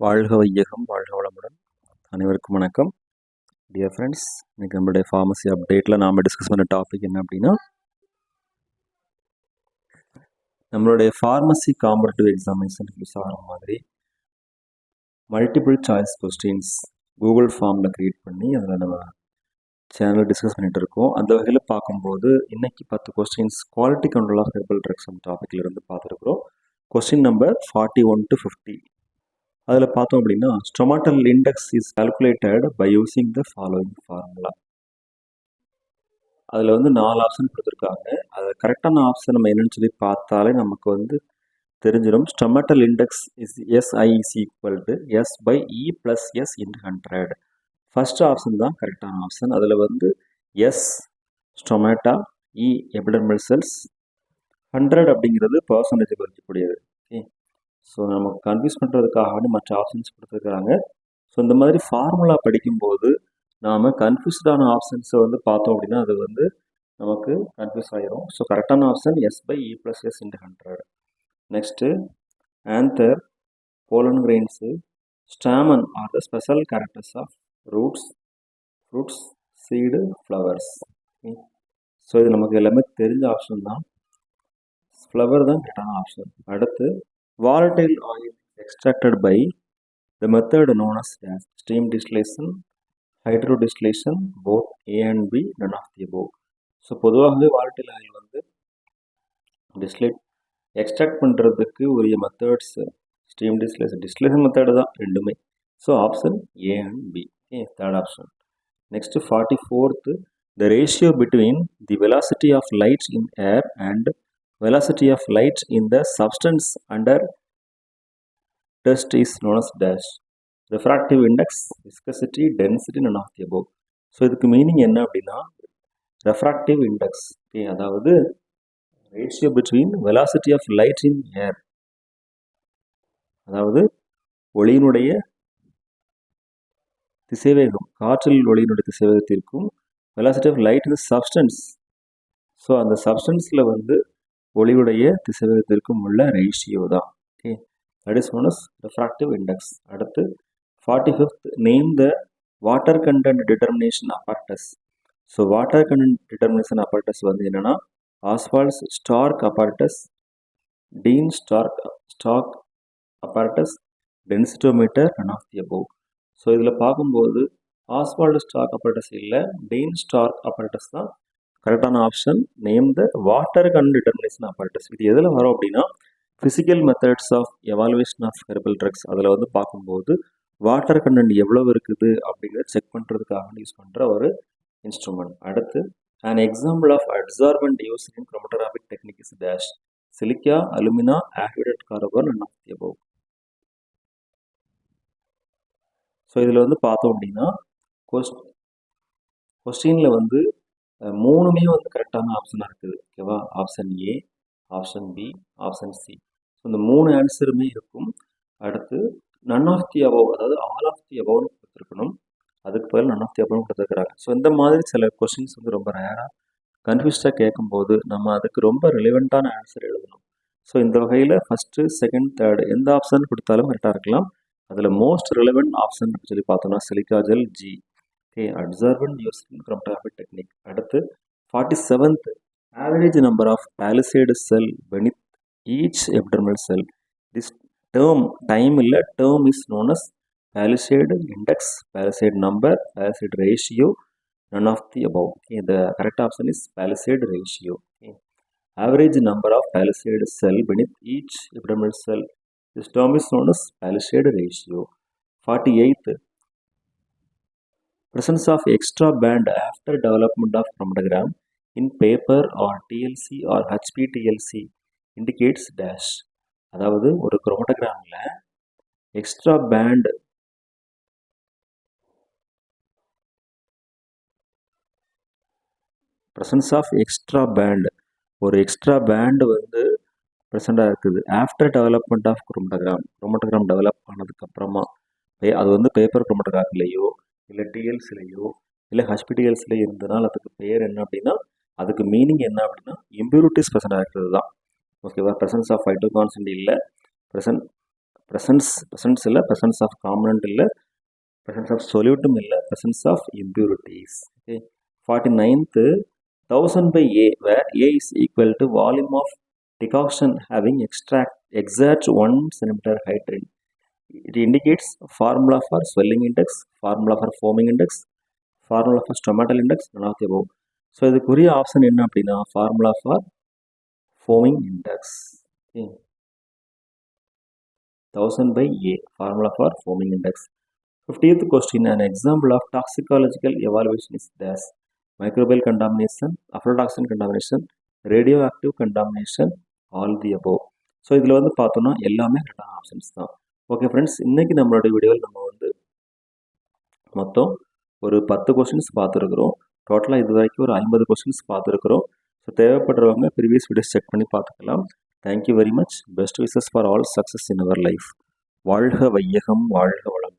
வாழ்க வையகம், வாழ்க வளமுடன். அனைவருக்கும் வணக்கம். டியர் ஃப்ரெண்ட்ஸ், இன்னைக்கு நம்மளுடைய ஃபார்மசி அப்டேட்டில் நாம் டிஸ்கஸ் பண்ண டாபிக் என்ன அப்படின்னா, நம்மளுடைய ஃபார்மசி காம்படிட்டிவ் எக்ஸாமினேஷன் யூஸ் ஆகிற மாதிரி மல்டிபிள் சாய்ஸ் கொஸ்டின்ஸ் கூகுள் ஃபார்மில் க்ரியேட் பண்ணி அதில் நம்ம சேனலில் டிஸ்கஸ் பண்ணிகிட்டு இருக்கோம். அந்த வகையில் பார்க்கும்போது இன்னைக்கு 10 questions quality control of herbal drugs டாப்பிக்கில் இருந்து பார்த்துருக்குறோம். Question number 41 to 50. அதில் பார்த்தோம் அப்படின்னா, stomatal index is calculated by using the following formula. அதில் 4 ஆப்ஷன் கொடுத்துருக்காங்க. அது கரெக்டான ஆப்ஷன் நம்ம என்னன்னு சொல்லி பார்த்தாலே நமக்கு தெரிஞ்சிடும். Stomatal index is SI is equal to S by E plus S into 100. First option தான் கரெக்டான ஆப்ஷன். அதில் S stomata, E epidermal cells, 100 அப்படிங்கிறது பர்சன்டேஜ் குறிக்கக்கூடியது. ஓகே, ஸோ நமக்கு கன்ஃபியூஸ் பண்ணுறதுக்காக மற்ற ஆப்ஷன்ஸ் கொடுத்துருக்குறாங்க. ஸோ இந்த மாதிரி ஃபார்முலா படிக்கும்போது நாம் கன்ஃபியூஸ்டான ஆப்ஷன்ஸை பார்த்தோம் அப்படின்னா அது நமக்கு கன்ஃபியூஸ் ஆகிரும். ஸோ கரெக்டான option S by E plus S into 100. Next anther, pollen grains, stamen are the special characters of roots, fruits, seed, flowers. So இது நமக்கு எல்லாமே தெரிஞ்ச ஆப்ஷன் தான். ஃப்ளவர் தான் கரெக்டான ஆப்ஷன். அடுத்து volatile oil extracted by the method known as steam distillation, hydrodistillation, both A and B, none of the above. So பொதுவாகவே volatile oil டிஸ்லேட் extract பண்ணுறதுக்கு உரிய மெத்தட்ஸ் ஸ்டீம் டிஸ்டிலேஷன் மெத்தடு தான் ரெண்டுமே. So option A and B. Okay, third option. Next 44th, the ratio between the velocity of light in air and velocity of light in the substance under test is known as dash. Refractive index, viscosity, density, none of the above. So இதுக்கு meaning என்ன அப்படின்னா, refractive index. Okay, அதாவது ratio between velocity of light in air, அதாவது ஒளியினுடைய திசைவேகம், காற்றில் ஒளியினுடைய திசைவேகத்திற்கும் velocity of light in substance, so அந்த சப்ஸ்டன்ஸில் ஒளியுடைய திசைவேகத்திற்கும் உள்ள ரேஷியோ தான். Okay, that is known as refractive index. அடுத்து 45th, name the water content determination apparatus. So water content determination apparatus என்னென்னா, Ostwald's Stark apparatus, Dean Stark apparatus, densitometer, none of the above. So இதில் பார்க்கும்போது Ostwald Stark apparatus இல்லை, Dean Stark apparatus தான் கரெக்டான option. Name the water content determination apparatus. இது எதில் வரும் அப்படின்னா, physical methods of evaluation of herbal drugs அதில் பார்க்கும்போது வாட்டர் கண்டென்ட் எவ்வளோ இருக்குது அப்படிங்கிறத செக் பண்ணுறதுக்காக யூஸ் பண்ணுற ஒரு இன்ஸ்ட்ருமெண்ட். அடுத்து an example of adsorbent used in chromatographic technique is dash. Silica, alumina, activated carbon, none of the above. So இதில் பார்த்தோம் அப்படின்னா கொஸ்டினில் மூணுமே கரெக்டான ஆப்ஷனாக இருக்குது. ஓகேவா, option A, option B, option C. So இந்த 3 ஆன்சருமே இருக்கும். அடுத்து நன் ஆஃப் தி அபவ், அதாவது ஆல் ஆஃப் தி அபவ்னு கொடுத்துருக்கணும், அதுக்கு பதில் நன் ஆஃப் தி அபவ்னு கொடுத்துருக்குறாங்க. ஸோ இந்த மாதிரி சில கொஸ்டின்ஸ் ரொம்ப ரேராக கன்ஃபியூஸ்டாக கேட்கும்போது நம்ம அதுக்கு ரொம்ப ரிலவெண்ட்டான ஆன்சர் எழுதணும். ஸோ இந்த வகையில் ஃபஸ்ட்டு, செகண்ட், தேர்டு எந்த ஆப்ஷன் கொடுத்தாலும் கரெக்டாக இருக்கலாம். அதில் மோஸ்ட் ரிலவெண்ட் ஆப்ஷன் அப்படின்னு சொல்லி பார்த்தோம்னா silica gel, G. Okay, adsorbent use in chromatographic technique. அடுத்து 47th, average number of palisade cell beneath each epidermal cell. This term, time இல்லை, term is known as palisade index, palisade number, palisade ratio, none of the above. Okay, the correct option is palisade ratio. Okay. Average number of palisade cell beneath each epidermal cell. This term is known as palisade ratio. 48th, presence of extra band after development of chromatogram in paper or TLC or HPTLC indicates dash. அதாவது ஒரு குரோமட்டோகிராமில் extra band presence of extra band, ஒரு extra band ப்ரெசண்டாக இருக்குது after development of chromatogram develop ஆனதுக்கப்புறமா. அது paper குரோமட்டோகிராஃபிலையோ இல்லை டிஎல்சிலையோ இல்லை ஹச்பிடிஎல்சிலையோ இருந்ததுனால அதுக்கு பேர் என்ன அப்படின்னா, அதுக்கு மீனிங் என்ன அப்படின்னா இம்ப்யூரிட்டிஸ் ப்ரெசண்டாக இருக்கிறது தான். ஓகேவா, ப்ரெசன்ஸ் ஆஃப் ஃபைட்டோகான்சன்ட் இல்லை, ப்ரெசன்ட் presence இல்லை, presence of component இல்லை, presence of solutum இல்லை, presence of impurities. Okay. 49th, 1000 by A, where A is equal to volume of decoction having exact 1 centimeter hydrogen. It indicates formula for swelling index, formula for foaming index, formula for stomatal index, none of the above. So இதுக்குரிய option என்ன அப்படின்னா formula for foaming index. Okay. 1000 by A, formula for foaming index. 50th question, an example of toxicological evaluation is this: microbial contamination, aflatoxin contamination, radioactive contamination, all the above. So இதில் வந்து பார்த்தோன்னா எல்லாமே கரெக்டான options தான். Okay friends, இன்றைக்கி நம்மளோட வீடியோவில் நம்ம வந்து மொத்தம் ஒரு 10 கொஸ்டின்ஸ் பார்த்துருக்குறோம். டோட்டலாக இது வரைக்கும் ஒரு 50 கொஸ்டின்ஸ் பார்த்துருக்குறோம். ஸோ தேவைப்படுறவங்க ப்ரீவியஸ் வீடியோஸ் செக் பண்ணி பார்த்துக்கலாம். Thank you very much. Best wishes for all success in our life. வாழ்க வையகம், வாழ்க வளம்.